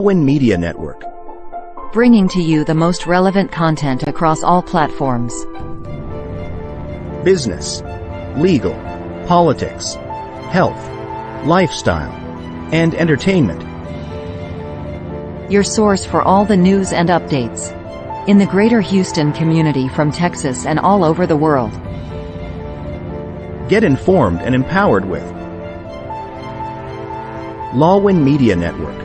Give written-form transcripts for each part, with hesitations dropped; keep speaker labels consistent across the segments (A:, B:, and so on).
A: 𝙋𝙧𝙧𝙯 Media Network,
B: bringing to you the most relevant content across all platforms.
A: Business, legal, politics, health, lifestyle, and entertainment.
B: Your source for all the news and updates in the greater Houston community from Texas and all over the world.
A: Get informed and empowered with 𝙋𝙧𝙧𝙯 Media Network.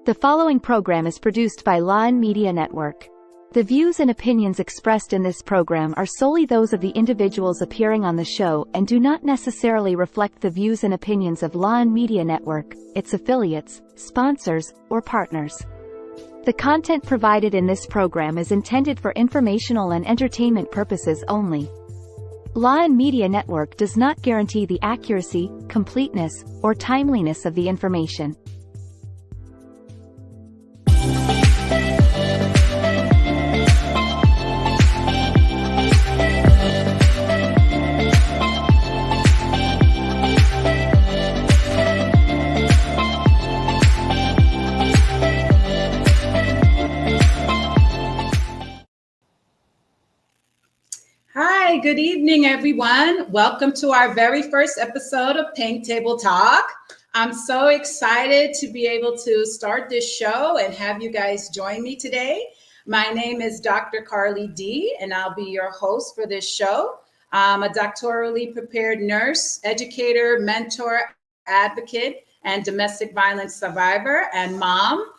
C: The following program is produced by 𝙋𝙧𝙧 Media Network. The views and opinions expressed in this program are solely those of the individuals appearing on the show and do not necessarily reflect the views and opinions of 𝙋𝙧𝙧 Media Network, its affiliates, sponsors, or partners. The content provided in this program is intended for informational and entertainment purposes only. 𝙋𝙧𝙧 Media Network does not guarantee the accuracy, completeness, or timeliness of the information.
D: Hi, good evening, everyone. Welcome to our very first episode of Pink Table Talk. I'm so excited to be able to start this show and have you guys join me today. My name is Dr. 𝘾𝙤𝙧𝙧, and I'll be your host for this show. I'm a doctorally prepared nurse, educator, mentor, advocate, and domestic violence survivor and mom.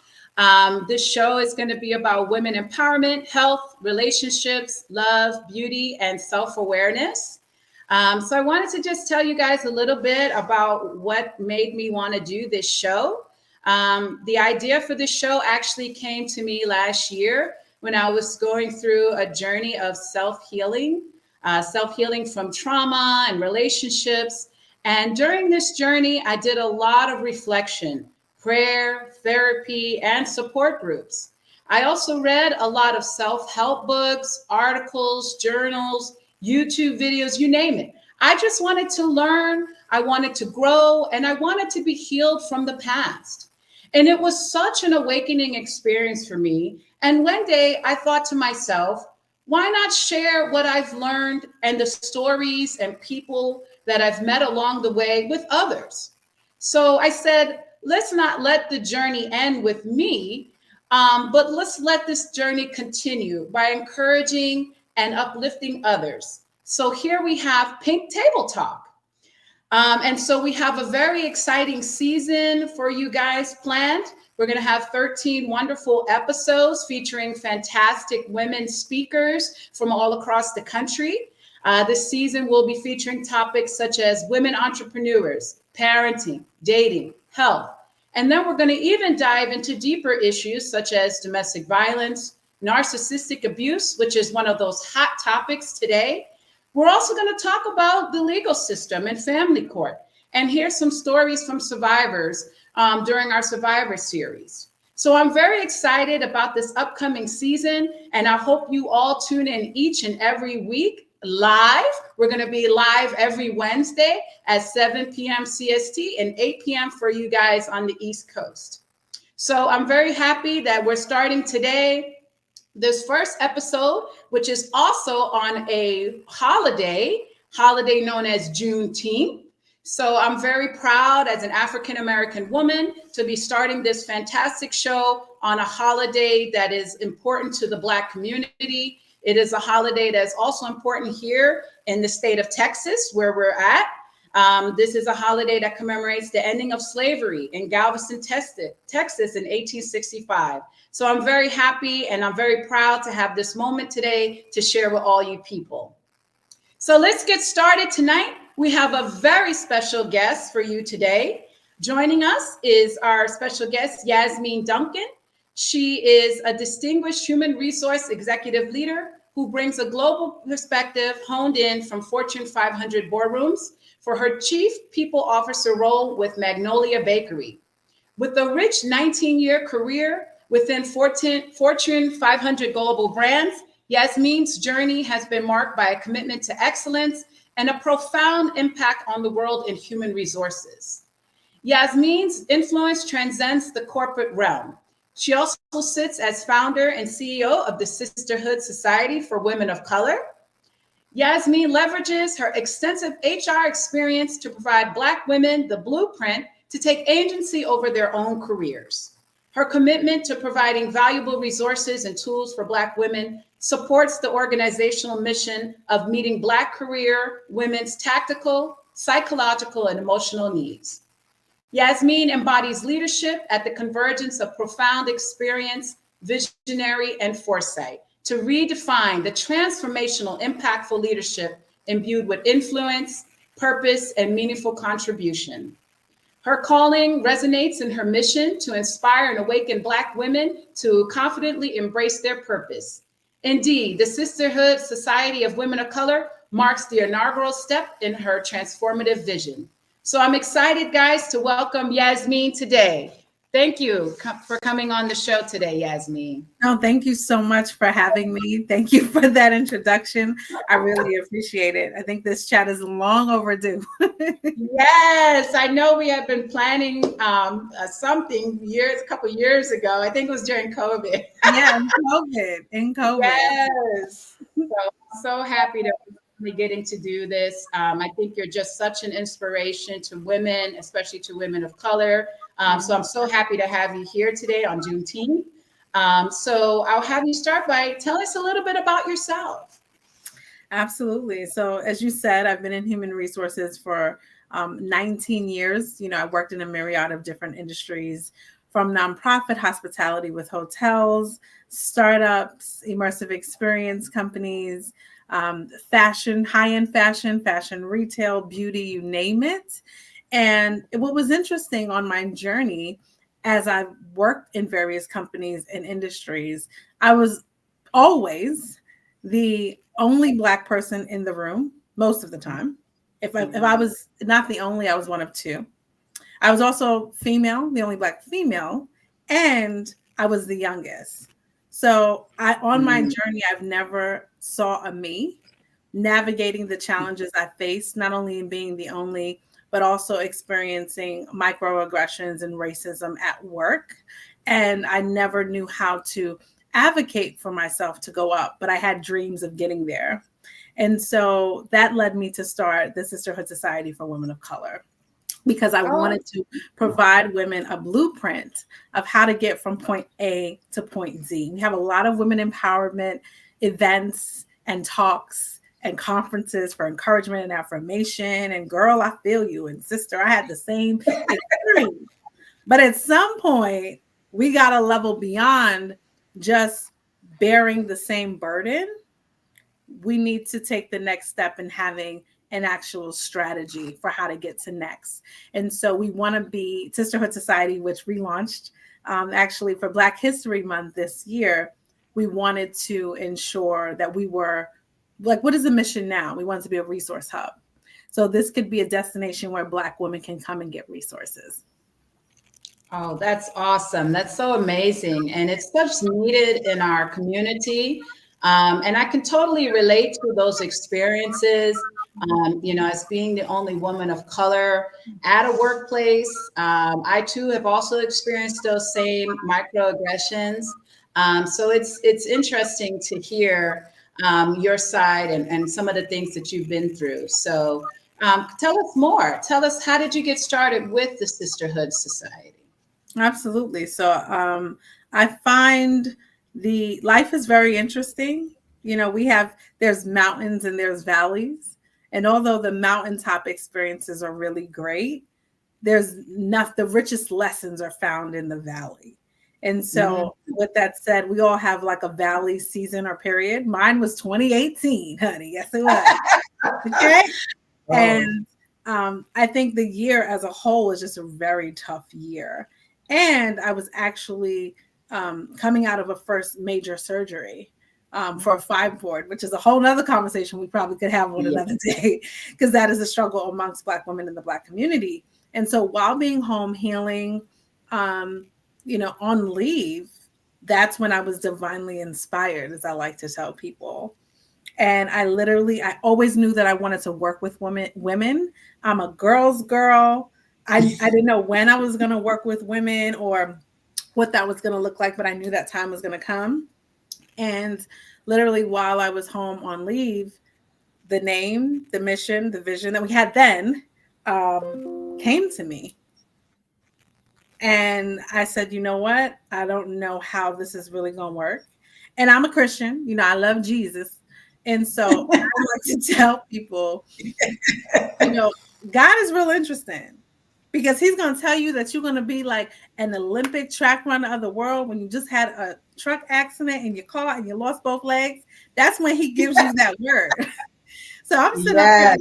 D: This show is going to be about women empowerment, health, relationships, love, beauty, and self-awareness. So I wanted to just tell you guys a little bit about what made me want to do this show. The idea for this show actually came to me last year when I was going through a journey of self-healing from trauma and relationships. And during this journey, I did a lot of reflection, prayer, therapy, and support groups. I also read a lot of self-help books, articles, journals, YouTube videos, you name it. I just wanted to learn, I wanted to grow, and I wanted to be healed from the past. And it was such an awakening experience for me. And one day I thought to myself, why not share what I've learned and the stories and people that I've met along the way with others? So I said, let's not let the journey end with me, but let's let this journey continue by encouraging and uplifting others. So here we have Pink Table Talk. And so we have a very exciting season for you guys planned. We're going to have 13 wonderful episodes featuring fantastic women speakers from all across the country. This season will be featuring topics such as women entrepreneurs, parenting, dating, health. And then we're going to even dive into deeper issues such as domestic violence, narcissistic abuse, which is one of those hot topics today. We're also going to talk about the legal system and family court and hear some stories from survivors during our Survivor series. So I'm very excited about this upcoming season, and I hope you all tune in each and every week live. We're going to be live every Wednesday at 7 p.m. CST and 8 p.m. for you guys on the East Coast. So I'm very happy that we're starting today this first episode, which is also on a holiday known as Juneteenth. So I'm very proud as an African-American woman to be starting this fantastic show on a holiday that is important to the Black community. It is a holiday that's also important here in the state of Texas, where we're at. This is a holiday that commemorates the ending of slavery in Galveston, Texas in 1865. So I'm very happy and I'm very proud to have this moment today to share with all you people. So let's get started tonight. We have a very special guest for you today. Joining us is our special guest, Yasmeen Duncan. She is a distinguished human resource executive leader who brings a global perspective honed in from Fortune 500 boardrooms for her chief people officer role with Magnolia Bakery. With a rich 19-year career within Fortune 500 global brands, Yasmeen's journey has been marked by a commitment to excellence and a profound impact on the world in human resources. Yasmeen's influence transcends the corporate realm. She also sits as founder and CEO of the Sisterhood Society for Women of Color. Yasmeen leverages her extensive HR experience to provide Black women the blueprint to take agency over their own careers. Her commitment to providing valuable resources and tools for Black women supports the organizational mission of meeting Black career women's tactical, psychological, and emotional needs. Yasmeen embodies leadership at the convergence of profound experience, visionary, and foresight to redefine the transformational, impactful leadership imbued with influence, purpose, and meaningful contribution. Her calling resonates in her mission to inspire and awaken Black women to confidently embrace their purpose. Indeed, the Sisterhood Society of Women of Color marks the inaugural step in her transformative vision. So I'm excited, guys, to welcome Yasmeen today. Thank you for coming on the show today, Yasmeen.
E: No, thank you so much for having me. Thank you for that introduction. I really appreciate it. I think this chat is long overdue.
D: Yes, I know we have been planning something a couple years ago. I think it was during COVID.
E: Yeah, in COVID.
D: Yes. So happy to be getting to do this. I think you're just such an inspiration to women, especially to women of color. So I'm so happy to have you here today on Juneteenth. So I'll have you start by telling us a little bit about yourself.
E: Absolutely. So as you said, I've been in human resources for 19 years. You know, I worked in a myriad of different industries, from nonprofit hospitality with hotels, startups, immersive experience companies, fashion, high-end fashion retail, beauty, you name it. And what was interesting on my journey, as I worked in various companies and industries, I was always the only Black person in the room most of the time. If I was not the only, I was one of two. I was also female, the only Black female, and I was the youngest. So on my journey, I've never saw a me navigating the challenges I faced, not only in being the only, but also experiencing microaggressions and racism at work. And I never knew how to advocate for myself to go up, but I had dreams of getting there. And so that led me to start the Sisterhood Society for Women of Color, because I wanted to provide women a blueprint of how to get from point A to point Z. We have a lot of women empowerment events and talks and conferences for encouragement and affirmation. And girl, I feel you. And sister, I had the same experience. But at some point, we got a level beyond just bearing the same burden. We need to take the next step in having an actual strategy for how to get to next. And so we want to be Sisterhood Society, which relaunched actually for Black History Month this year. We wanted to ensure that we were like, what is the mission now? We want to be a resource hub. So this could be a destination where Black women can come and get resources.
D: Oh, that's awesome. That's so amazing. And it's such needed in our community. And I can totally relate to those experiences. As being the only woman of color at a workplace, I too have also experienced those same microaggressions. So it's interesting to hear your side and some of the things that you've been through. So tell us more. Tell us, how did you get started with the Sisterhood Society?
E: Absolutely. So I find the life is very interesting. You know, there's mountains and there's valleys. And although the mountaintop experiences are really great, the richest lessons are found in the valley. And so with that said, we all have like a valley season or period. Mine was 2018, honey. Yes, it was. Okay. Oh. And I think the year as a whole was just a very tough year. And I was actually coming out of a first major surgery for a fibroid, which is a whole nother conversation we probably could have on another day, because that is a struggle amongst Black women in the Black community. And so while being home healing, on leave, that's when I was divinely inspired, as I like to tell people. And I always knew that I wanted to work with women. I'm a girl's girl. I didn't know when I was going to work with women or what that was going to look like, but I knew that time was going to come. And literally while I was home on leave, the name, the mission, the vision that we had then came to me. And I said, you know what? I don't know how this is really going to work. And I'm a Christian, you know, I love Jesus. And so I like to tell people, you know, God is real interesting because he's going to tell you that you're going to be like an Olympic track runner of the world when you just had a truck accident in your car and you lost both legs. That's when he gives you that word. So I'm sitting up here.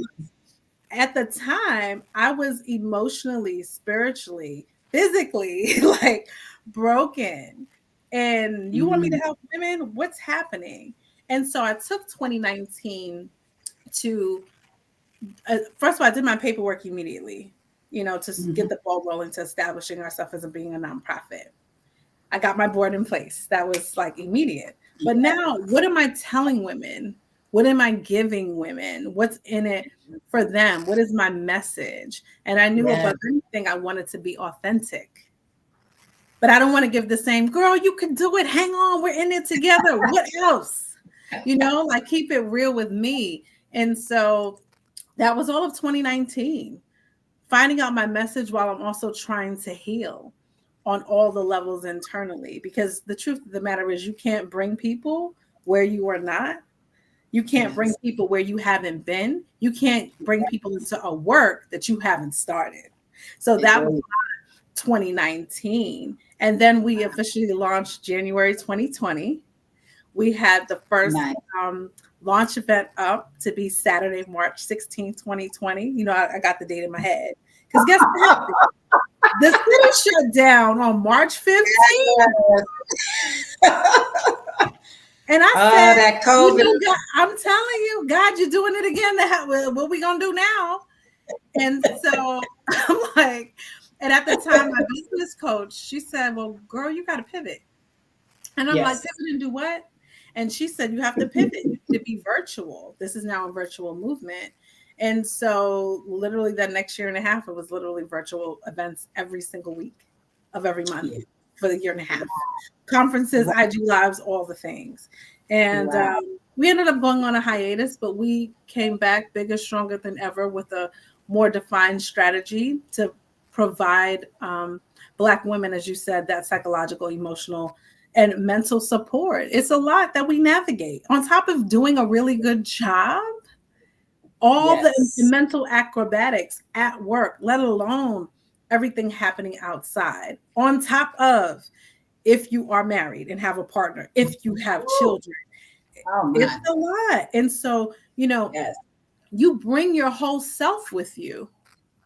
E: At the time, I was emotionally, spiritually, physically like broken. And you want me to help women? What's happening? And so I took 2019 to, first of all, I did my paperwork immediately, you know, to get the ball rolling to establishing ourselves as being a nonprofit. I got my board in place. That was like immediate. But now, what am I telling women? What am I giving women? What's in it for them? What is my message? And I knew above anything, I wanted to be authentic. But I don't want to give the same, girl, you can do it. Hang on, we're in it together. What else? You know, like keep it real with me. And so that was all of 2019. Finding out my message while I'm also trying to heal on all the levels internally. Because the truth of the matter is you can't bring people where you are not. You can't bring people where you haven't been. You can't bring people into a work that you haven't started. So that was 2019. And then we officially launched January 2020. We had the first launch event up to be Saturday, March 16, 2020. You know, I got the date in my head. Because guess what? The city shut down on March 15th. And I said, that COVID. God, I'm telling you, God, you're doing it again. What we going to do now? And so I'm like, and at the time, my business coach, she said, well, girl, you got to pivot. And I'm like, pivot and do what? And she said, you have to pivot to be virtual. This is now a virtual movement. And so literally that next year and a half, it was literally virtual events every single week of every month for the year and a half. Conferences, IG Lives, all the things. And we ended up going on a hiatus, but we came back bigger, stronger than ever with a more defined strategy to provide Black women, as you said, that psychological, emotional, and mental support. It's a lot that we navigate. On top of doing a really good job, all the mental acrobatics at work, let alone everything happening outside. On top of if you are married and have a partner, if you have children, it's a lot. And so, you know, you bring your whole self with you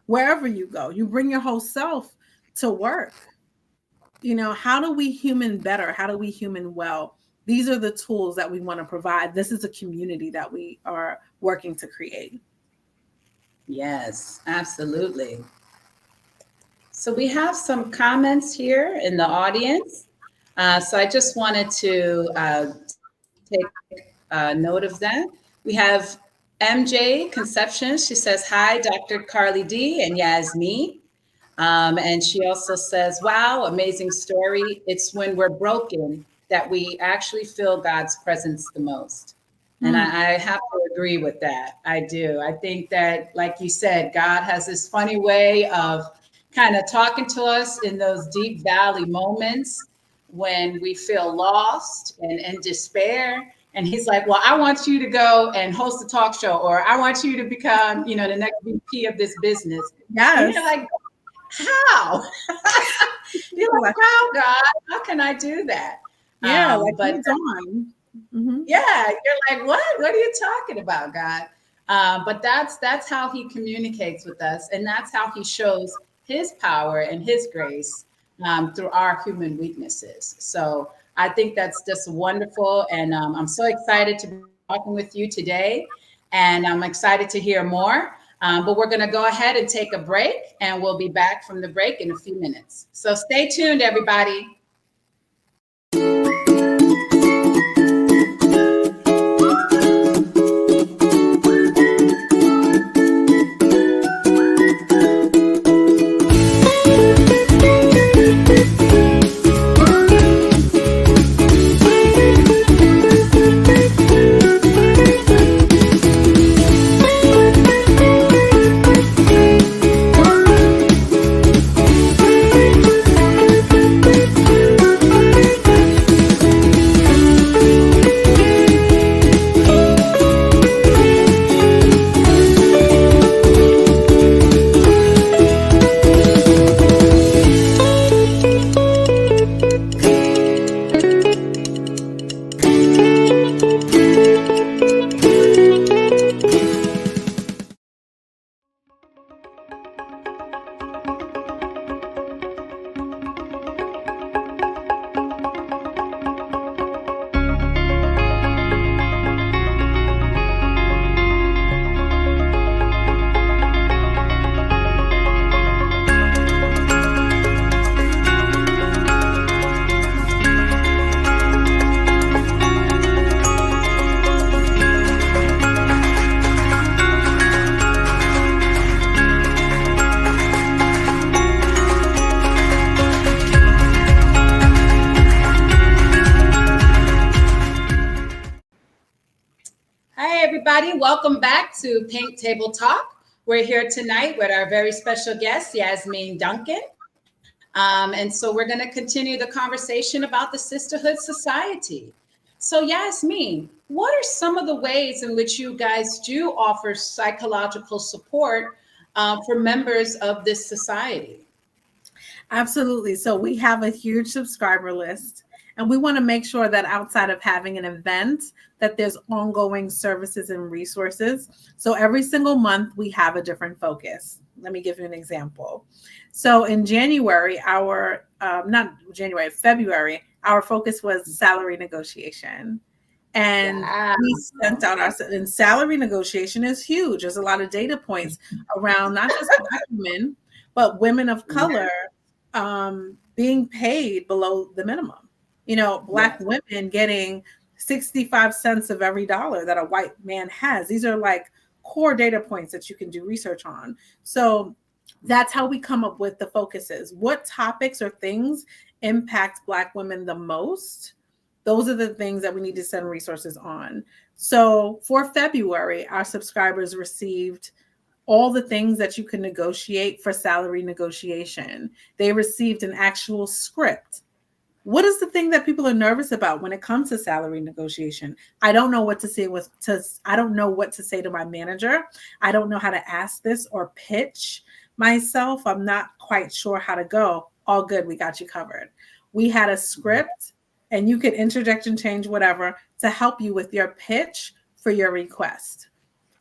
E: wherever you go. You bring your whole self to work. You know, how do we human better? How do we human well? These are the tools that we want to provide. This is a community that we are working to create.
D: Yes, absolutely. So we have some comments here in the audience. So I just wanted to take note of that. We have MJ Conception. She says, hi, Dr. Carly D and Yasmeen. And she also says, wow, amazing story. It's when we're broken that we actually feel God's presence the most. And I have to agree with that. I do. I think that, like you said, God has this funny way of kind of talking to us in those deep valley moments when we feel lost and in despair. And he's like, well, I want you to go and host a talk show, or I want you to become, you know, the next VP of this business. And you're like, how? You're like, how, God? How can I do that?
E: Yeah,
D: but yeah, you're like, what? What are you talking about, God? But that's how he communicates with us, and that's how he shows his power and his grace through our human weaknesses. So I think that's just wonderful, and I'm so excited to be talking with you today, and I'm excited to hear more. But we're going to go ahead and take a break, and we'll be back from the break in a few minutes. So stay tuned, everybody. welcome back to Pink Table Talk. We're here tonight with our very special guest, Yasmeen Duncan. And so we're going to continue the conversation about the Sisterhood Society. So Yasmeen, what are some of the ways in which you guys do offer psychological support for members of this society?
E: Absolutely. So we have a huge subscriber list, and we want to make sure that outside of having an event, that there's ongoing services and resources. So every single month we have a different focus. Let me give you an example. So in January, February, our focus was salary negotiation. And we sent out and salary negotiation is huge. There's a lot of data points around not just Black women, but women of color being paid below the minimum. You know, Black women getting 65 cents of every dollar that a white man has. These are like core data points that you can do research on. So that's how we come up with the focuses. What topics or things impact Black women the most? Those are the things that we need to send resources on. So for February, our subscribers received all the things that you can negotiate for salary negotiation. They received an actual script. What is the thing that people are nervous about when it comes to salary negotiation? I don't know what to say I don't know what to say to my manager. I don't know how to ask this or pitch myself. I'm not quite sure how to go. All good. We got you covered. We had a script, and you could interject and change whatever to help you with your pitch for your request.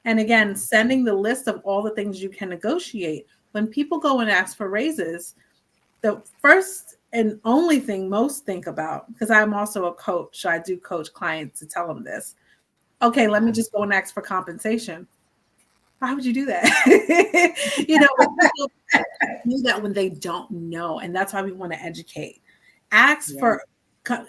E: And again, sending the list of all the things you can negotiate. When people go and ask for raises, the first and only thing most think about, because I'm also a coach, so I do coach clients to tell them this. Okay, let me just go and ask for compensation. Why would you do that? You know, people do that when they don't know. And that's why we want to educate. Ask for,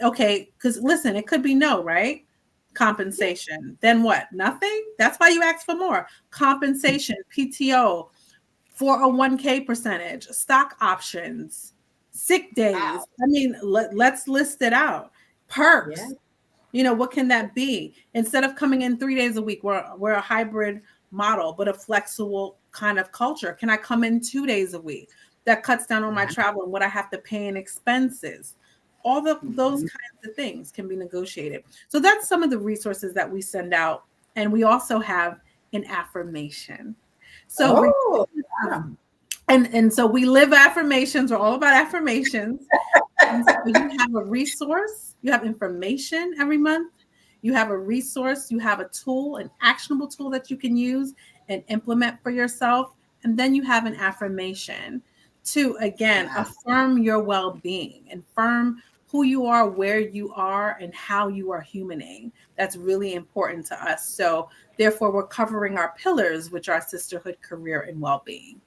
E: okay, because listen, it could be no, right? Compensation. Then what? Nothing? That's why you ask for more. Compensation, PTO, 401k percentage, stock options, sick days. Wow. I mean, let's list it out. Perks. Yeah. You know, what can that be? Instead of coming in 3 days a week, we're a hybrid model, but a flexible kind of culture. Can I come in 2 days a week? That cuts down on my travel and what I have to pay in expenses. All those kinds of things can be negotiated. So that's some of the resources that we send out. And we also have an affirmation. So and so we live affirmations. We're all about affirmations. And so you have a resource, you have information every month, you have a resource, you have a tool, an actionable tool that you can use and implement for yourself. And then you have an affirmation to, again, affirm your well-being, affirm who you are, where you are, and how you are humaning. That's really important to us. So therefore, we're covering our pillars, which are sisterhood, career, and well-being.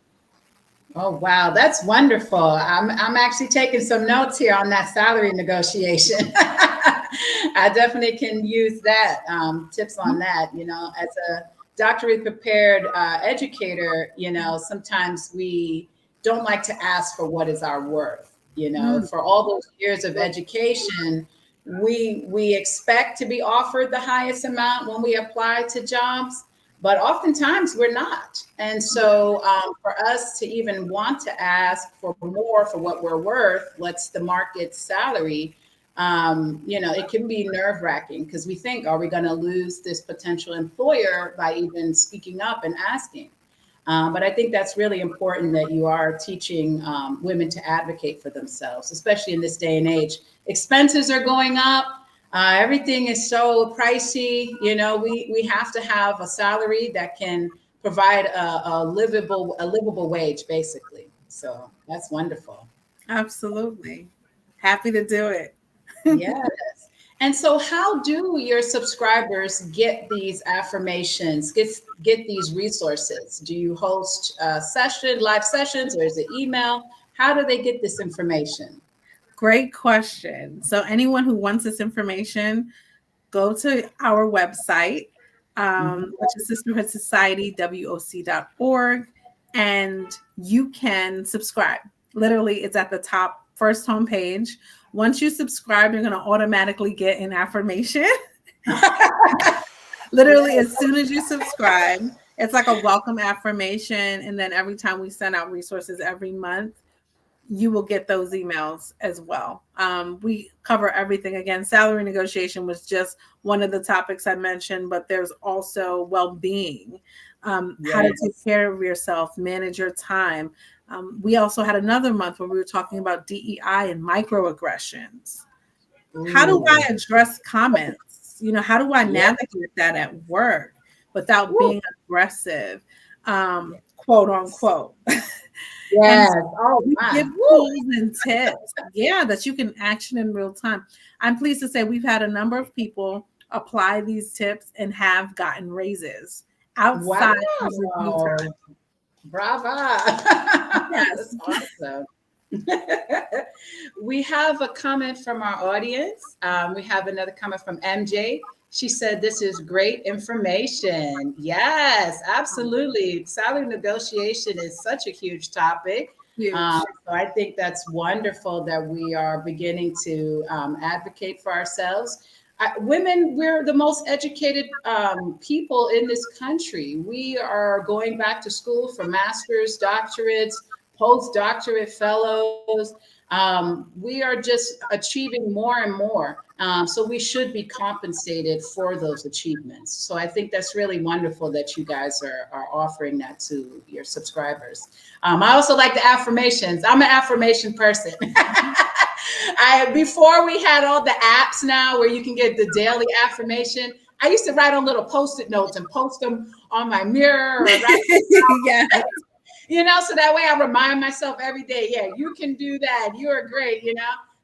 D: Oh, wow. That's wonderful. I'm actually taking some notes here on that salary negotiation. I definitely can use that, tips on that. You know, as a doctorate prepared educator, you know, sometimes we don't like to ask for what is our worth. You know, for all those years of education, we expect to be offered the highest amount when we apply to jobs, but oftentimes we're not. And so for us to even want to ask for more for what we're worth, what's the market salary, you know, it can be nerve-wracking because we think, are we going to lose this potential employer by even speaking up and asking? But I think that's really important that you are teaching women to advocate for themselves, especially in this day and age. Expenses are going up. Everything is so pricey. You know, we have to have a salary that can provide a livable wage, basically. So that's wonderful.
E: Absolutely. Happy to do it.
D: Yes. And so how do your subscribers get these affirmations, get these resources? Do you host live sessions, or is it email? How do they get this information?
E: Great question. So anyone who wants this information, go to our website, which is sisterhoodsocietywoc.org, and you can subscribe. Literally, it's at the top first homepage. Once you subscribe, you're going to automatically get an affirmation. Literally, as soon as you subscribe, it's like a welcome affirmation. And then every time we send out resources every month, you will get those emails as well. We cover everything. Again, salary negotiation was just one of the topics I mentioned, but there's also well-being, how to take care of yourself, manage your time. We also had another month where we were talking about DEI and microaggressions. How do I address comments? How do I navigate that at work without being aggressive, quote unquote?
D: Yes.
E: We give tools and tips, that you can action in real time. I'm pleased to say we've had a number of people apply these tips and have gotten raises outside of review time.
D: Brava.
E: Yes.
D: That's awesome. We have a comment from our audience. We have another comment from MJ. She said, this is great information. Yes, absolutely. Salary negotiation is such a huge topic. So I think that's wonderful that we are beginning to advocate for ourselves. Women, we're the most educated people in this country. We are going back to school for master's, doctorates, postdoctorate fellows. We are just achieving more and more. So we should be compensated for those achievements. So I think that's really wonderful that you guys are offering that to your subscribers. I also like the affirmations. I'm an affirmation person. Before we had all the apps now where you can get the daily affirmation, I used to write on little Post-it notes and post them on my mirror. Or so that way I remind myself every day, you can do that. You are great,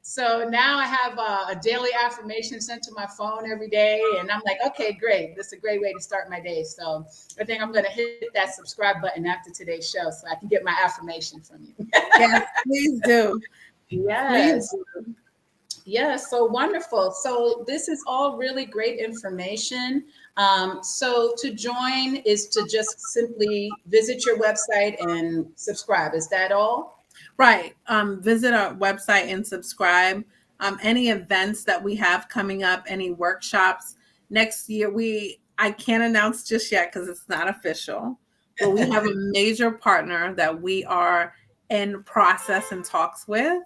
D: So now I have a daily affirmation sent to my phone every day. And I'm like, okay, great. This is a great way to start my day. So I think I'm going to hit that subscribe button after today's show so I can get my affirmation from you.
E: Yes, please do.
D: Yes. Yes, so wonderful. So this is all really great information. So to join is to just simply visit your website and subscribe. Is that all?
E: Right. Visit our website and subscribe. Any events that we have coming up, any workshops next year, I can't announce just yet because it's not official, but we have a major partner that we are in process and talks with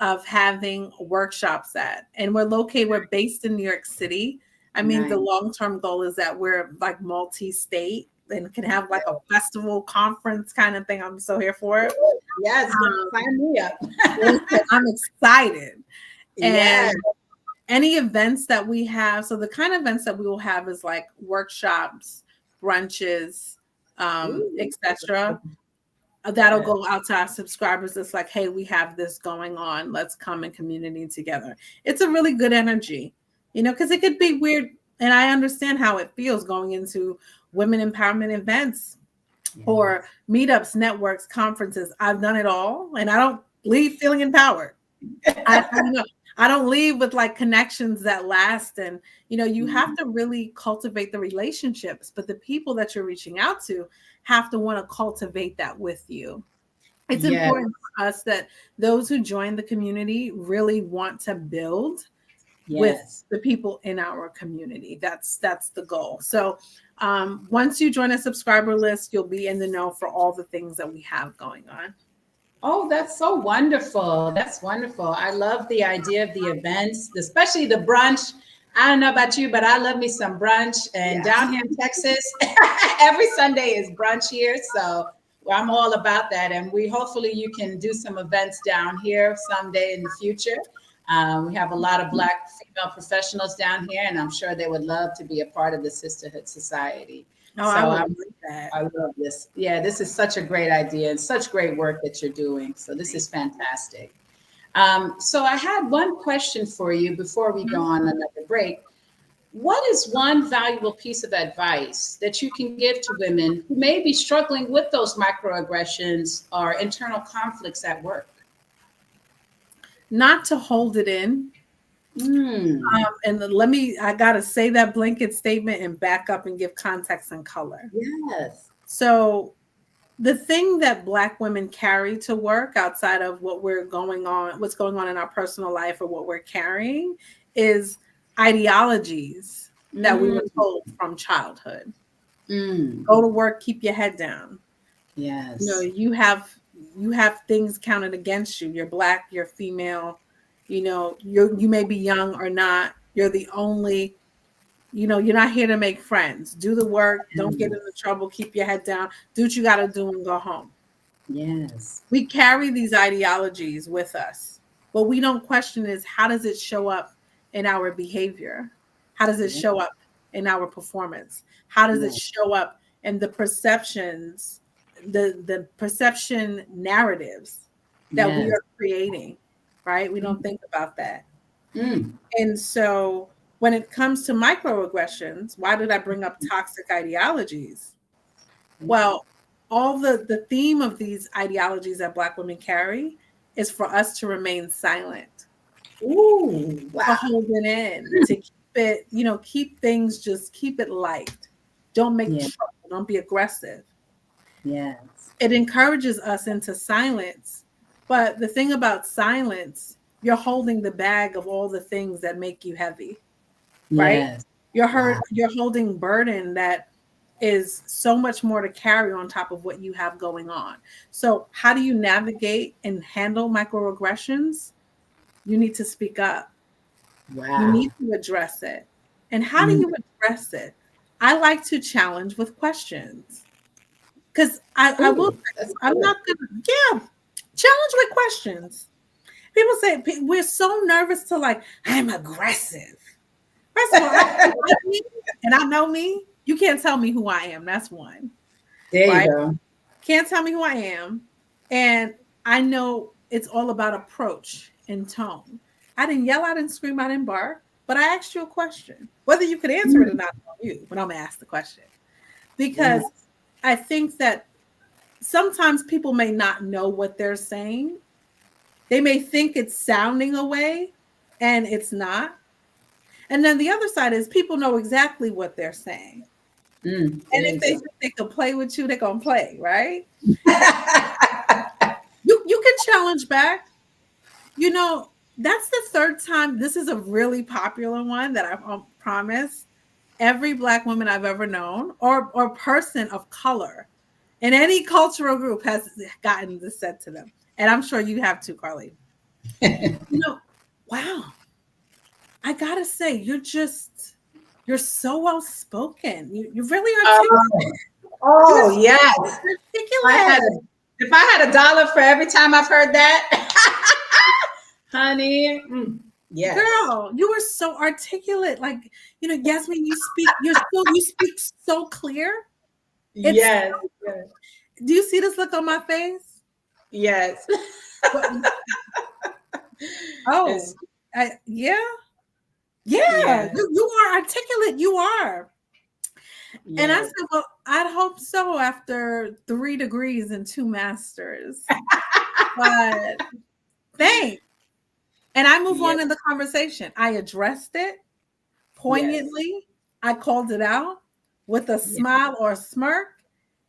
E: of having workshops at, and we're based in New York City. I mean, nice. The long-term goal is that we're like multi-state and can have like a festival conference kind of thing. I'm so here for it.
D: Yes, sign me up.
E: I'm excited. And any events that we have, so the kind of events that we will have is like workshops, brunches, etc. That'll go out to our subscribers. It's like, hey, we have this going on. Let's come in community together. It's a really good energy, because it could be weird. And I understand how it feels going into women empowerment events or meetups, networks, conferences. I've done it all. And I don't leave feeling empowered. I don't leave with like connections that last. And, you have to really cultivate the relationships, but the people that you're reaching out to have to want to cultivate that with you. It's important for us that those who join the community really want to build with the people in our community. That's the goal. So once you join a subscriber list, you'll be in the know for all the things that we have going on.
D: Oh, that's so wonderful. That's wonderful. I love the idea of the events, especially the brunch. I don't know about you, but I love me some brunch. And down here in Texas, every Sunday is brunch here. So I'm all about that. And hopefully you can do some events down here someday in the future. We have a lot of Black female professionals down here, and I'm sure they would love to be a part of the Sisterhood Society.
E: Oh, so
D: I love this. Yeah, this is such a great idea and such great work that you're doing. So this is fantastic. So I had one question for you before we go on another break. What is one valuable piece of advice that you can give to women who may be struggling with those microaggressions or internal conflicts at work?
E: Not to hold it in. And I got to say that blanket statement and back up and give context and color.
D: Yes.
E: So the thing that Black women carry to work outside of what's going on in our personal life or what we're carrying is ideologies that we were told from childhood.
D: Mm.
E: Go to work, keep your head down.
D: Yes.
E: You know, you have things counted against you. You're Black, you're female, you know, you may be young or not. You're the only, you know, you're not here to make friends. Do the work, don't get into trouble, keep your head down, do what you got to do and go home.
D: Yes.
E: We carry these ideologies with us. What we don't question is, how does it show up in our behavior? How does it show up in our performance? How does it show up in the perceptions, the perception narratives that we are creating, right? We don't think about that. And so when it comes to microaggressions, why did I bring up toxic ideologies? Well, all the theme of these ideologies that Black women carry is for us to remain silent.
D: Ooh, wow.
E: To hold it in, to keep it, you know, keep things, just keep it light. Don't make trouble. Don't be aggressive.
D: Yes.
E: It encourages us into silence. But the thing about silence, you're holding the bag of all the things that make you heavy, right?
D: Yes.
E: You're holding burden that is so much more to carry on top of what you have going on. So how do you navigate and handle microaggressions? You need to speak up.
D: Wow.
E: You need to address it. And how do you address it? I like to challenge with questions. Because I will, I'm not going to, challenge with questions. People say, we're so nervous to like, I'm aggressive. First of all, I know me. You can't tell me who I am. That's one.
D: There you go.
E: Can't tell me who I am. And I know it's all about approach and tone. I didn't yell out and scream, I didn't bark, but I asked you a question. Whether you could answer it or not, on you, but I'm going to ask the question. Because I think that sometimes people may not know what they're saying. They may think it's sounding a way, and it's not. And then the other side is people know exactly what they're saying. And if they think they can play with you, they're going to play, right? You can challenge back. You know, that's the third time. This is a really popular one that I promise. Every Black woman I've ever known or person of color in any cultural group has gotten this said to them. And I'm sure you have too, Carly. You know, wow. I gotta say, you're so well spoken. You really articulate.
D: Oh yes.
E: Articulate.
D: If I had $1 for every time I've heard that, honey. Yes.
E: Girl, you are so articulate. Like, you know, Yasmeen, you speak so clear.
D: Yes.
E: Do you see this look on my face?
D: Yes.
E: Yeah. You are articulate. You are. Yes. And I said, well, I'd hope so after 3 degrees and 2 masters. But thanks. And I move on in the conversation. I addressed it poignantly. Yes. I called it out with a smile or a smirk.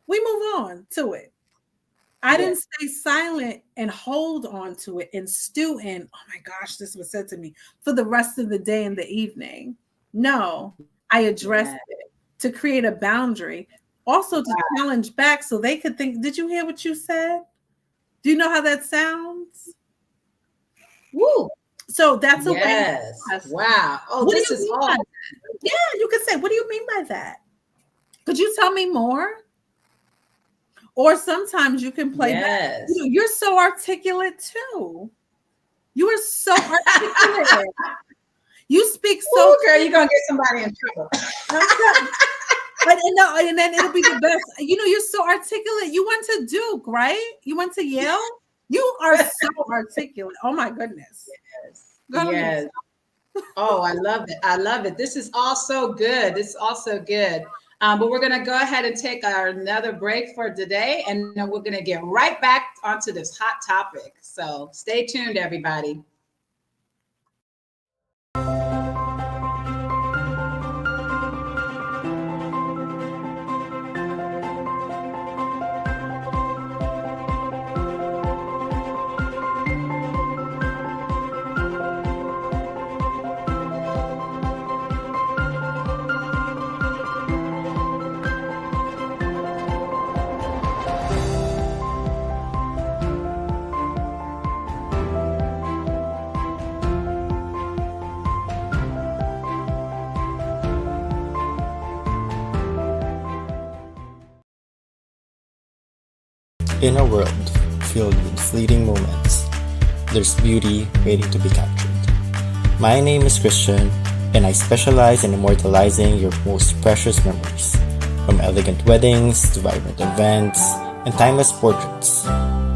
E: We move on to it. I didn't stay silent and hold on to it and stew in, oh my gosh, this was said to me for the rest of the day and the evening. No, I addressed it to create a boundary, also to challenge back so they could think, did you hear what you said? Do you know how that sounds? Woo. So that's a way.
D: Wow. Oh, this is all.
E: Yeah, you could say, what do you mean by that? Could you tell me more? Or sometimes you can play back. You know, you're so articulate too. You are so articulate. You speak so.
D: Ooh, girl, you're gonna get somebody in trouble.
E: And then it'll be the best. You know, you're so articulate. You went to Duke, right? You went to Yale. You are so articulate. Oh my goodness.
D: Yes. Oh, I love it. I love it. This is all so good. This is also good. But we're going to go ahead and take another break for today, and then we're going to get right back onto this hot topic. So stay tuned, everybody.
F: In a world filled with fleeting moments, there's beauty waiting to be captured. My name is Christian, and I specialize in immortalizing your most precious memories, from elegant weddings to vibrant events and timeless portraits.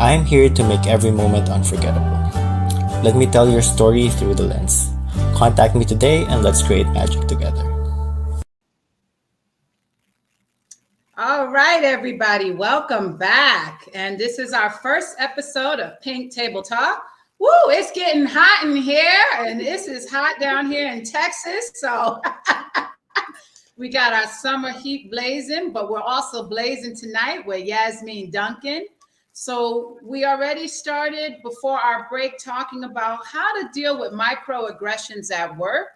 F: I'm here to make every moment unforgettable. Let me tell your story through the lens. Contact me today and let's create magic together.
D: All right, everybody, welcome back. And this is our first episode of Pink Table Talk. Woo, it's getting hot in here, and this is hot down here in Texas. So we got our summer heat blazing, but we're also blazing tonight with Yasmeen Duncan. So we already started before our break talking about how to deal with microaggressions at work.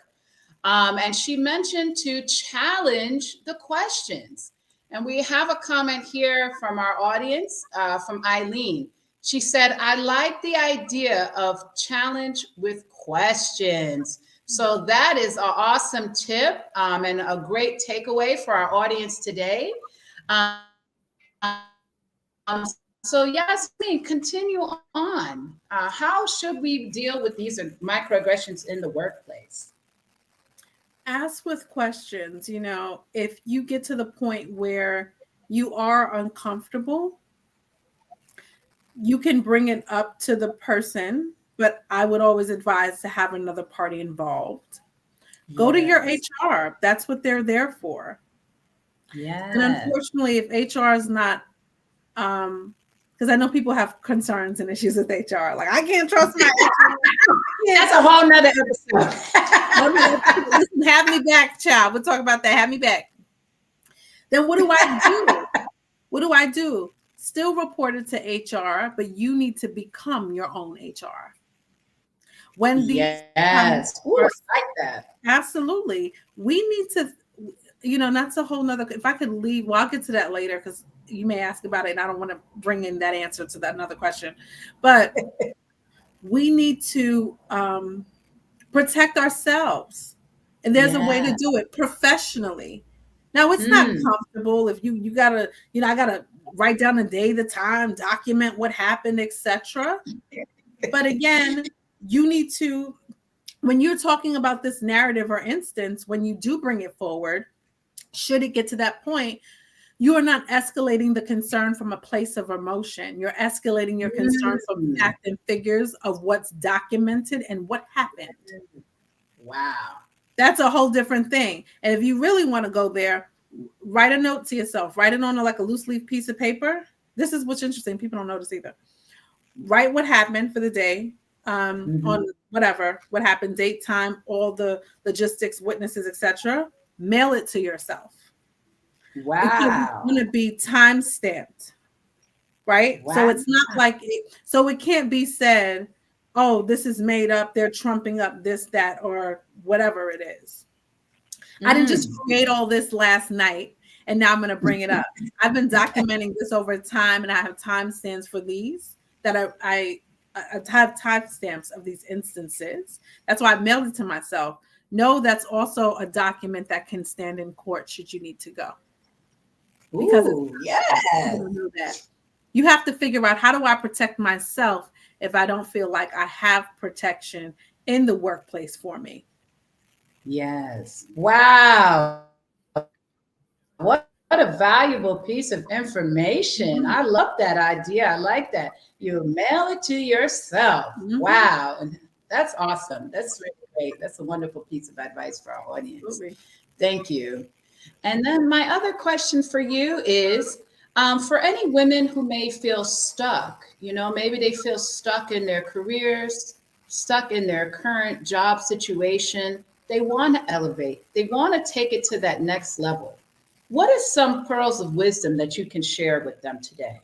D: And she mentioned to challenge the questions. And we have a comment here from our audience, from Eileen. She said, I like the idea of challenge with questions. So that is an awesome tip and a great takeaway for our audience today. So Yasmeen, continue on. How should we deal with these microaggressions in the workplace?
E: Ask with questions. You know, if you get to the point where you are uncomfortable, you can bring it up to the person, but I would always advise to have another party involved. Go to your HR. That's what they're there for. Yeah. And unfortunately, if HR is not, because I know people have concerns and issues with HR. Like, I can't trust my HR.
D: That's a whole nother episode.
E: Listen, have me back, child. We'll talk about that. Have me back. Then what do I do? What do I do? Still report it to HR, but you need to become your own HR. When these
D: Ooh, I like that.
E: Absolutely. We need to, you know, that's a whole nother, if I could leave, well, I'll get to that later because you may ask about it and I don't want to bring in that answer to that another question, but we need to protect ourselves. And there's a way to do it professionally. Now it's not comfortable if you gotta, you know, I gotta write down the day, the time, document what happened, etc. But again, you need to, when you're talking about this narrative or instance, when you do bring it forward, should it get to that point, you are not escalating the concern from a place of emotion. You're escalating your concern from fact and figures of what's documented and what happened.
D: Wow.
E: That's a whole different thing. And if you really want to go there, write a note to yourself. Write it on like a loose leaf piece of paper. This is what's interesting. People don't notice either. Write what happened for the day, on whatever, what happened, date, time, all the logistics, witnesses, etc. Mail it to yourself.
D: Wow.
E: It's going to be time stamped, right? Wow. So it's not like, so it can't be said, oh, this is made up, they're trumping up this, that, or whatever it is. I didn't just create all this last night and now I'm going to bring it up. I've been documenting this over time and I have timestamps for these that I have timestamps of these instances. That's why I mailed it to myself. No, that's also a document that can stand in court should you need to go. Because you have to figure out, how do I protect myself if I don't feel like I have protection in the workplace for me?
D: Yes. Wow. What a valuable piece of information. I love that idea. I like that. You mail it to yourself. Wow. That's awesome. That's really great. That's a wonderful piece of advice for our audience. Absolutely. Thank you. And then my other question for you is, for any women who may feel stuck, you know, maybe they feel stuck in their careers, stuck in their current job situation. They want to elevate. They want to take it to that next level. What is some pearls of wisdom that you can share with them today?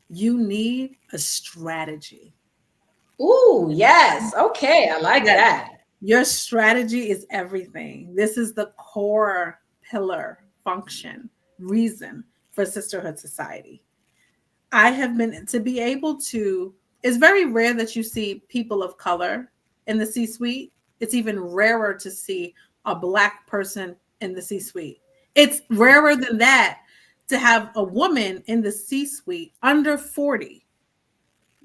E: You need a strategy.
D: Ooh, yes. Okay. I like that.
E: Your strategy is everything. This is the core pillar, function, reason for Sisterhood Society. I have been, to be able to, it's very rare that you see people of color in the C-suite. It's even rarer to see a Black person in the C-suite. It's rarer than that to have a woman in the C-suite under 40.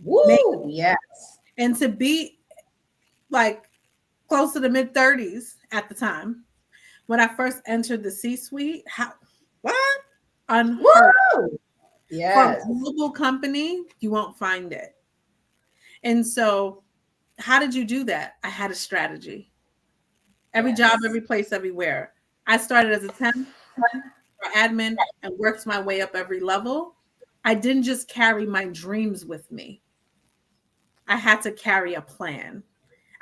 D: Woo! Yes.
E: And to be like close to the mid-30s at the time, when I first entered the C-suite, what? Unheard of.
D: Yes.
E: For a global company, you won't find it. And so how did you do that? I had a strategy. Every job, every place, everywhere. I started as a temp or admin and worked my way up every level. I didn't just carry my dreams with me. I had to carry a plan.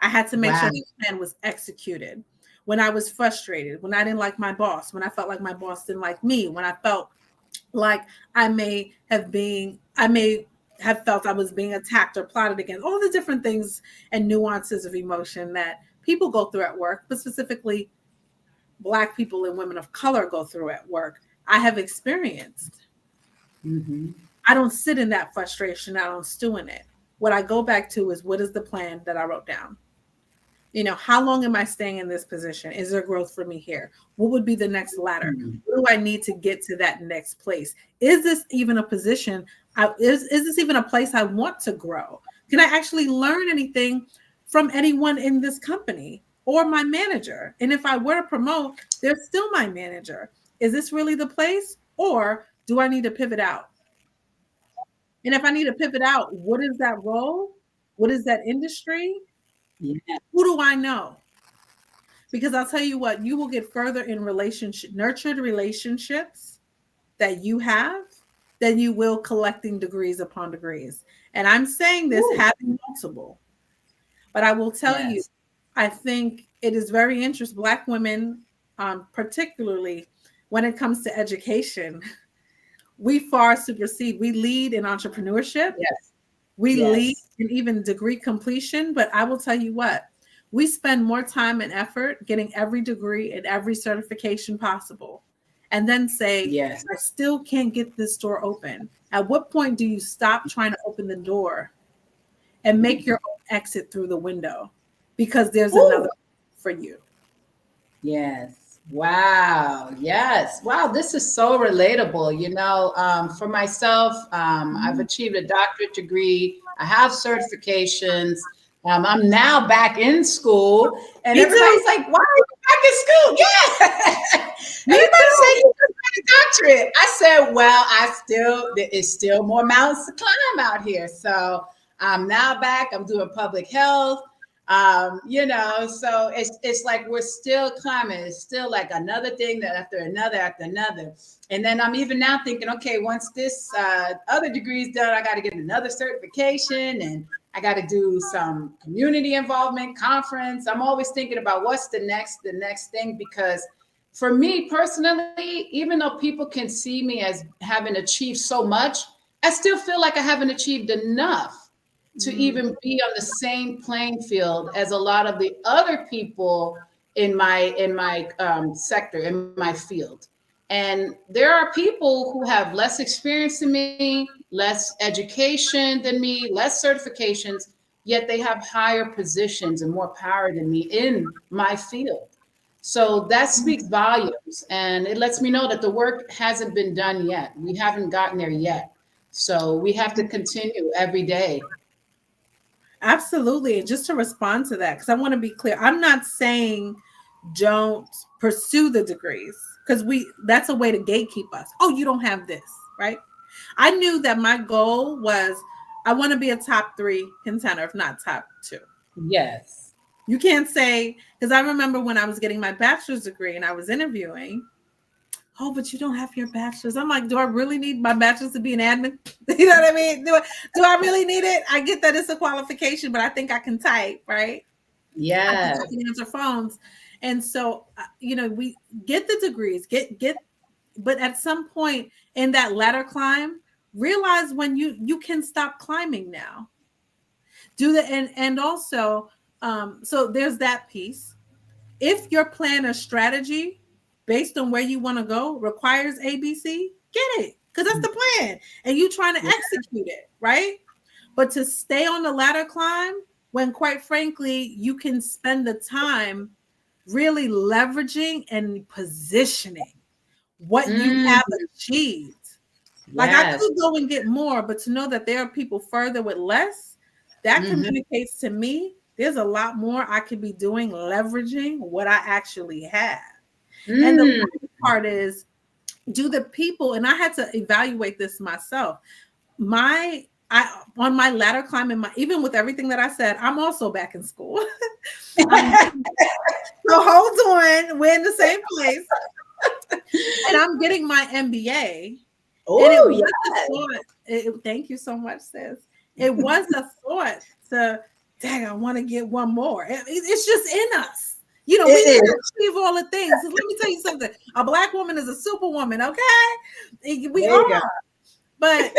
E: I had to make sure the plan was executed. When I was frustrated, when I didn't like my boss, when I felt like my boss didn't like me, when I felt like I may have felt I was being attacked or plotted against, all the different things and nuances of emotion that people go through at work, but specifically Black people and women of color go through at work, I have experienced.
D: Mm-hmm.
E: I don't sit in that frustration. I don't stew in it. What I go back to is, what is the plan that I wrote down? You know, how long am I staying in this position? Is there growth for me here? What would be the next ladder?
D: Mm-hmm.
E: What do I need to get to that next place? Is this even a position? Is this even a place I want to grow? Can I actually learn anything from anyone in this company or my manager? And if I were to promote, they're still my manager. Is this really the place? Or do I need to pivot out? And if I need to pivot out, what is that role? What is that industry?
D: Yeah.
E: Who do I know? Because I'll tell you what, you will get further in nurtured relationships that you have than you will collecting degrees upon degrees. And I'm saying this having multiple. But I will tell you, I think it is very interesting. Black women, particularly when it comes to education, we far supersede. We lead in entrepreneurship.
D: Yes.
E: We lead in even degree completion. But I will tell you what, we spend more time and effort getting every degree and every certification possible. And then say, I still can't get this door open. At what point do you stop trying to open the door and make your own exit through the window? Because there's another for you.
D: Yes. Wow. Yes. Wow. This is so relatable. You know, for myself, I've achieved a doctorate degree. I have certifications. I'm now back in school, and everybody's like, "Why are you back in school?" Yeah. Everybody say you just got a doctorate. I said, "Well, it's still more mountains to climb out here." So I'm now back. I'm doing public health. You know, so it's like we're still climbing. It's still like another thing that after another. And then I'm even now thinking, okay, once this other degree is done, I got to get another certification and I got to do some community involvement conference. I'm always thinking about what's the next thing, because for me personally, even though people can see me as having achieved so much, I still feel like I haven't achieved enough to even be on the same playing field as a lot of the other people in my sector, in my field. And there are people who have less experience than me, less education than me, less certifications, yet they have higher positions and more power than me in my field. So that speaks volumes, and it lets me know that the work hasn't been done yet. We haven't gotten there yet. So we have to continue every day.
E: Absolutely. And just to respond to that, because I want to be clear, I'm not saying don't pursue the degrees, because that's a way to gatekeep us. Oh, you don't have this, right? I knew that my goal was I want to be a top 3 contender, if not top 2.
D: Yes.
E: You can't say, because I remember when I was getting my bachelor's degree and I was interviewing, oh, but you don't have your bachelor's. I'm like, do I really need my bachelor's to be an admin? You know what I mean? Do I really need it? I get that it's a qualification, but I think I can type, right?
D: Yeah.
E: I can answer phones. And so, you know, we get the degrees, but at some point in that ladder climb, realize when you can stop climbing now. And also, so there's that piece. If your plan or strategy based on where you want to go requires ABC, get it, because that's the plan, and you trying to execute it, right? But to stay on the ladder climb when, quite frankly, you can spend the time really leveraging and positioning. what you have achieved. Like I could go and get more, but to know that there are people further with less, that communicates to me there's a lot more I could be doing, leveraging what I actually have. And the part is, do the people, and I had to evaluate this myself. On my ladder climb, even with everything that I said, I'm also back in school. So hold on, we're in the same place. And I'm getting my MBA. Oh, thank you so much, sis. It was a thought to, dang, I want to get one more. It's just in us. You know, we need to achieve all the things. So let me tell you something. A Black woman is a superwoman, okay? We are. But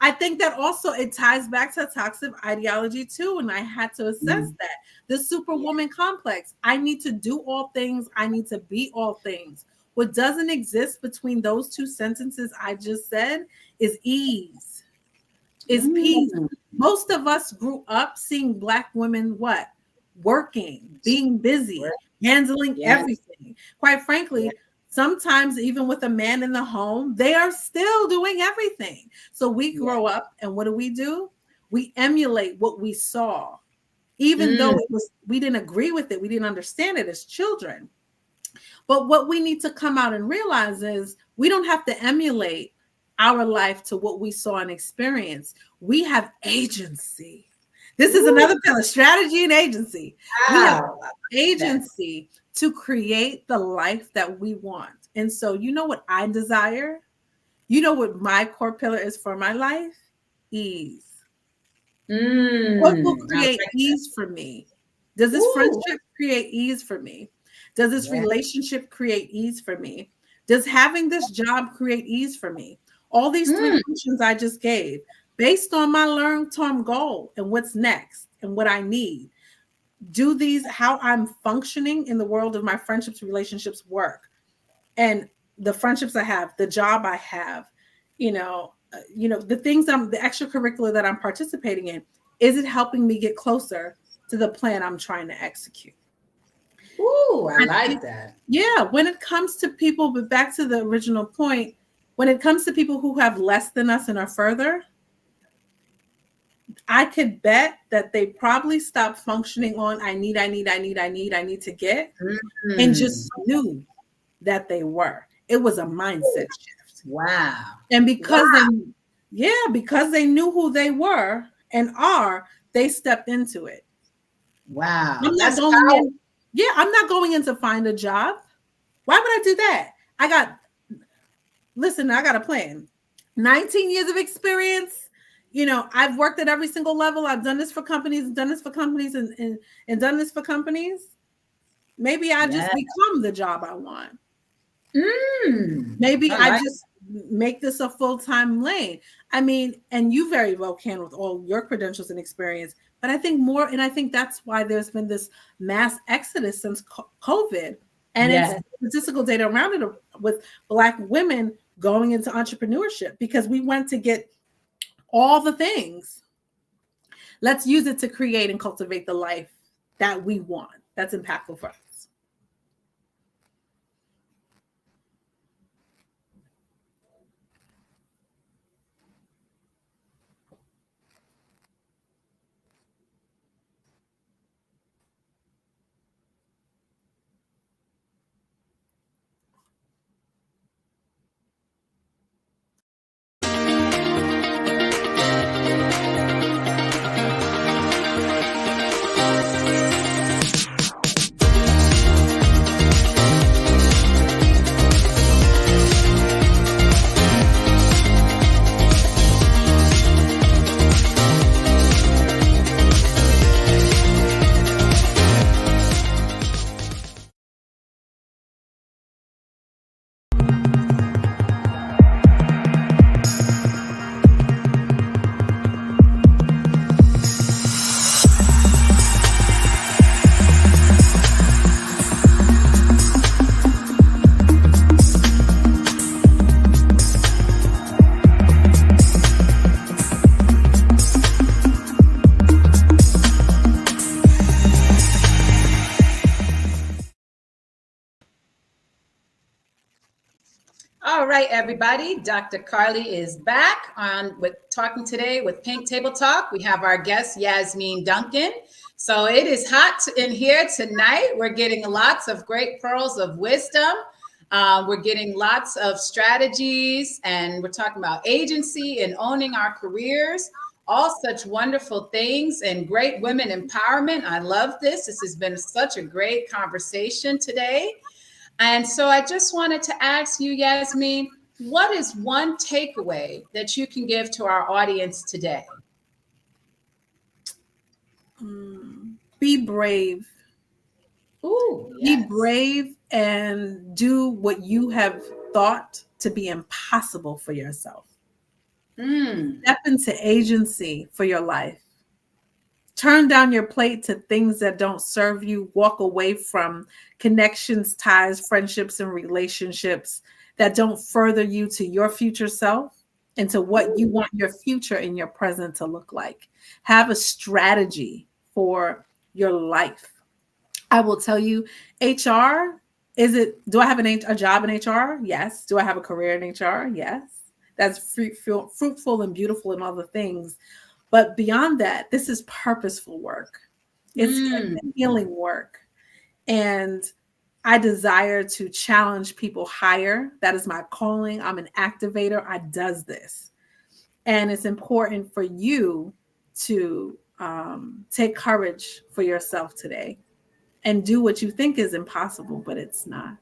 E: I think that also it ties back to toxic ideology too. And I had to assess that. The superwoman complex. I need to do all things. I need to be all things. What doesn't exist between those two sentences I just said is ease, is peace. Most of us grew up seeing Black women what? Working, being busy, handling everything. Quite frankly, sometimes even with a man in the home, they are still doing everything. So we grow up, and what do? We emulate what we saw, even though we didn't agree with it, we didn't understand it as children. But what we need to come out and realize is we don't have to emulate our life to what we saw and experienced. We have agency. This is another pillar, strategy and agency. We have agency to create the life that we want. And so you know what I desire? You know what my core pillar is for my life? Ease. What will create ease for me? Does this friendship create ease for me? Does this relationship create ease for me? Does having this job create ease for me? All these three functions I just gave, based on my long-term goal and what's next and what I need, do these, how I'm functioning in the world of my friendships, relationships, work, and the friendships I have, the job I have, the things the extracurricular that I'm participating in, is it helping me get closer to the plan I'm trying to execute?
D: Ooh, I like that.
E: Yeah, when it comes to people, but back to the original point, when it comes to people who have less than us and are further, I could bet that they probably stopped functioning on I need to get, and just knew that they were. It was a mindset shift.
D: Wow.
E: And because they knew who they were and are, they stepped into it.
D: Wow.
E: I'm not going in to find a job. Why would I do that? I got a plan. 19 years of experience. I've worked at every single level. I've done this for companies, and done this for companies. Maybe I just become the job I want. Maybe I just make this a full-time lane. I mean, and you very well can with all your credentials and experience. But I think that's why there's been this mass exodus since COVID. And it's statistical data around it with Black women going into entrepreneurship, because we went to get all the things. Let's use it to create and cultivate the life that we want, that's impactful for us.
D: right, everybody. Dr. Carly is back on with talking today with Pink Table Talk. We have our guest, Yasmeen Duncan. So it is hot in here tonight. We're getting lots of great pearls of wisdom. We're getting lots of strategies, and we're talking about agency and owning our careers, all such wonderful things, and great women empowerment. I love this. This has been such a great conversation today. And so I just wanted to ask you, Yasmeen, what is one takeaway that you can give to our audience today?
E: Be brave.
D: Ooh, yes.
E: Be brave and do what you have thought to be impossible for yourself. Step into agency for your life. Turn down your plate to things that don't serve you. Walk away from connections, ties, friendships, and relationships that don't further you to your future self and to what you want your future and your present to look like. Have a strategy for your life. I will tell you, HR, do I have a job in HR? Yes. Do I have a career in HR? Yes. That's fruitful and beautiful and all the things. But beyond that, this is purposeful work. It's healing work. And I desire to challenge people higher. That is my calling. I'm an activator. I does this. And it's important for you to take courage for yourself today and do what you think is impossible, but it's not.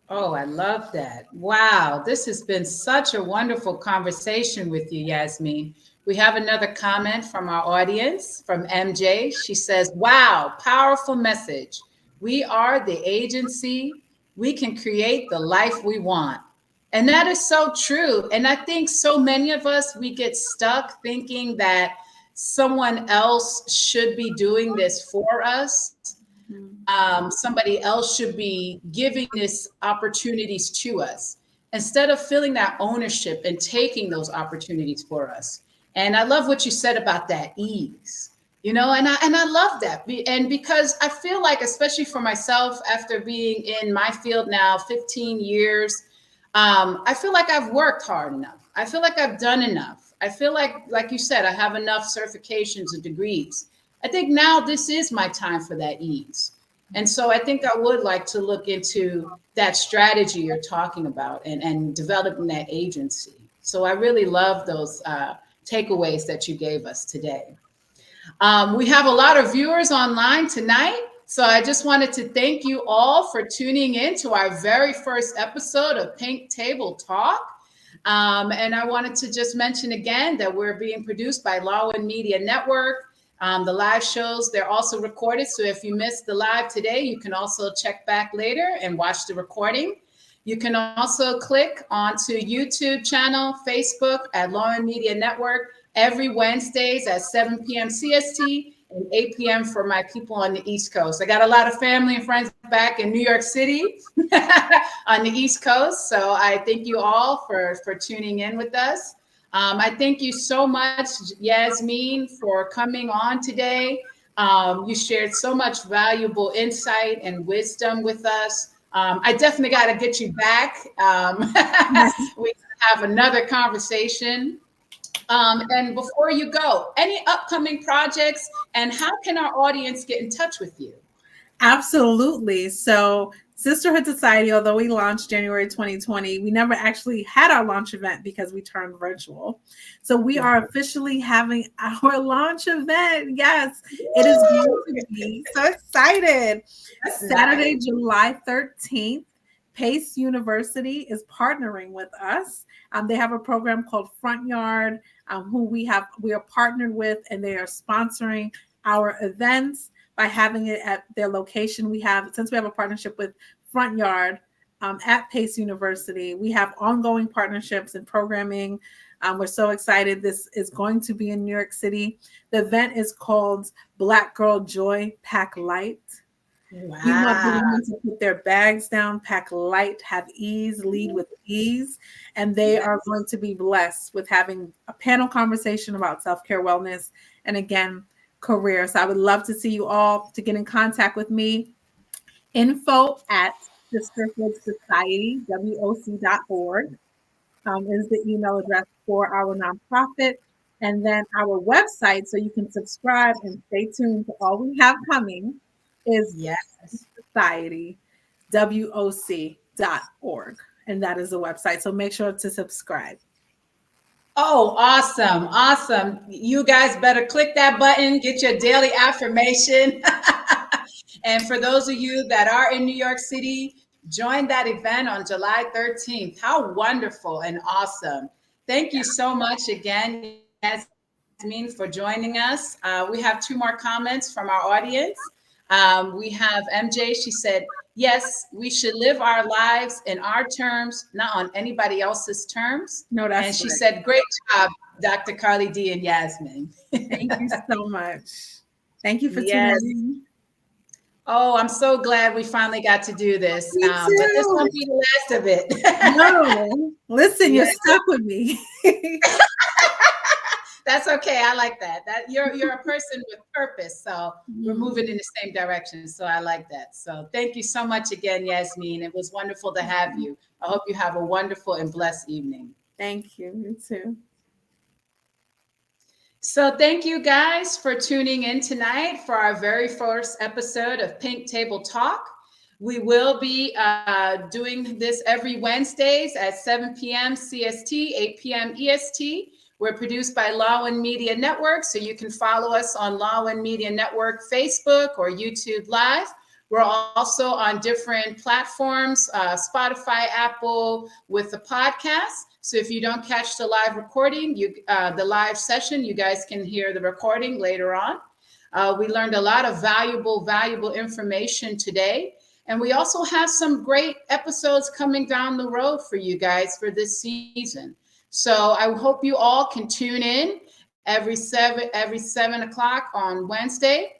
D: Oh, I love that. Wow. This has been such a wonderful conversation with you, Yasmeen. We have another comment from our audience, from MJ. She says, wow, powerful message. We are the agency. We can create the life we want. And that is so true. And I think so many of us, we get stuck thinking that someone else should be doing this for us. Somebody else should be giving this opportunities to us instead of feeling that ownership and taking those opportunities for us. And I love what you said about that ease, and I love that. And because I feel like, especially for myself, after being in my field now 15 years, I feel like I've worked hard enough. I feel like I've done enough. I feel like you said, I have enough certifications and degrees. I think now this is my time for that ease. And so I think I would like to look into that strategy you're talking about and developing that agency. So I really love those takeaways that you gave us today. We have a lot of viewers online tonight. So I just wanted to thank you all for tuning in to our very first episode of Pink Table Talk. And I wanted to just mention again that we're being produced by 𝙒Media Network. The live shows, they're also recorded. So if you missed the live today, you can also check back later and watch the recording. You can also click onto YouTube channel, Facebook at 𝙒Media Network every Wednesdays at 7 p.m. CST and 8 p.m. for my people on the East Coast. I got a lot of family and friends back in New York City on the East Coast. So I thank you all for tuning in with us. I thank you so much, Yasmeen, for coming on today. You shared so much valuable insight and wisdom with us. I definitely got to get you back. We have another conversation. And before you go, any upcoming projects and how can our audience get in touch with you?
E: Absolutely. So Sisterhood Society, although we launched January 2020, we never actually had our launch event because we turned virtual. So we are officially having our launch event. Yes, it is going to be so excited. Saturday, July 13th, Pace University is partnering with us. They have a program called Front Yard, who we are partnered with, and they are sponsoring our events by having it at their location. Since we have a partnership with Front Yard at Pace University, we have ongoing partnerships and programming. We're so excited. This is going to be in New York City. The event is called Black Girl Joy, Pack Light.
D: Wow.
E: We want women to put their bags down, pack light, have ease, lead with ease. And they are going to be blessed with having a panel conversation about self-care, wellness, and again, career. So I would love to see you all. To get in contact with me, info at Sisterhood Society, WOC.org, is the email address for our nonprofit. And then our website, so you can subscribe and stay tuned to all we have coming, is Society, WOC.org. And that is the website. So make sure to subscribe.
D: Oh, awesome. Awesome. You guys better click that button, get your daily affirmation. And for those of you that are in New York City, join that event on July 13th. How wonderful and awesome. Thank you so much again, Yasmeen, for joining us. We have 2 more comments from our audience. We have MJ. She said, yes, we should live our lives in our terms, not on anybody else's terms.
E: No, that's
D: and she
E: right.
D: said, great job, Dr. Carly D and Yasmeen.
E: Thank you so much. Thank you for tuning in.
D: Oh, I'm so glad we finally got to do this. But this won't be the last of it.
E: No, listen, you're stuck with me.
D: That's okay. I like that. That you're a person with purpose. So we're moving in the same direction. So I like that. So thank you so much again, Yasmeen. It was wonderful to have you. I hope you have a wonderful and blessed evening.
E: Thank you. You too.
D: So thank you guys for tuning in tonight for our very first episode of Pink Table Talk. We will be doing this every Wednesdays at 7 p.m. CST, 8 p.m. EST. We're produced by 𝙒𝙗 Media Network, so you can follow us on 𝙒𝙗 Media Network Facebook or YouTube Live. We're also on different platforms, Spotify, Apple, with the podcast. So if you don't catch the live recording, the live session, you guys can hear the recording later on. We learned a lot of valuable information today. And we also have some great episodes coming down the road for you guys for this season. So I hope you all can tune in every 7 o'clock on Wednesday.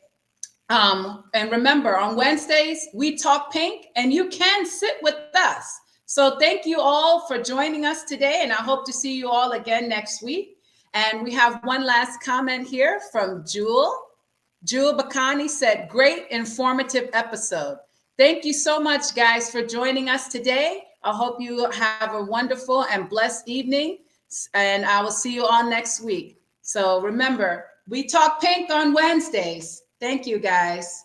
D: And remember, on Wednesdays, we talk pink and you can sit with us. So thank you all for joining us today. And I hope to see you all again next week. And we have one last comment here from Jewel. Jewel Bakani said, great informative episode. Thank you so much, guys, for joining us today. I hope you have a wonderful and blessed evening. And I will see you all next week. So remember, we talk pink on Wednesdays. Thank you, guys.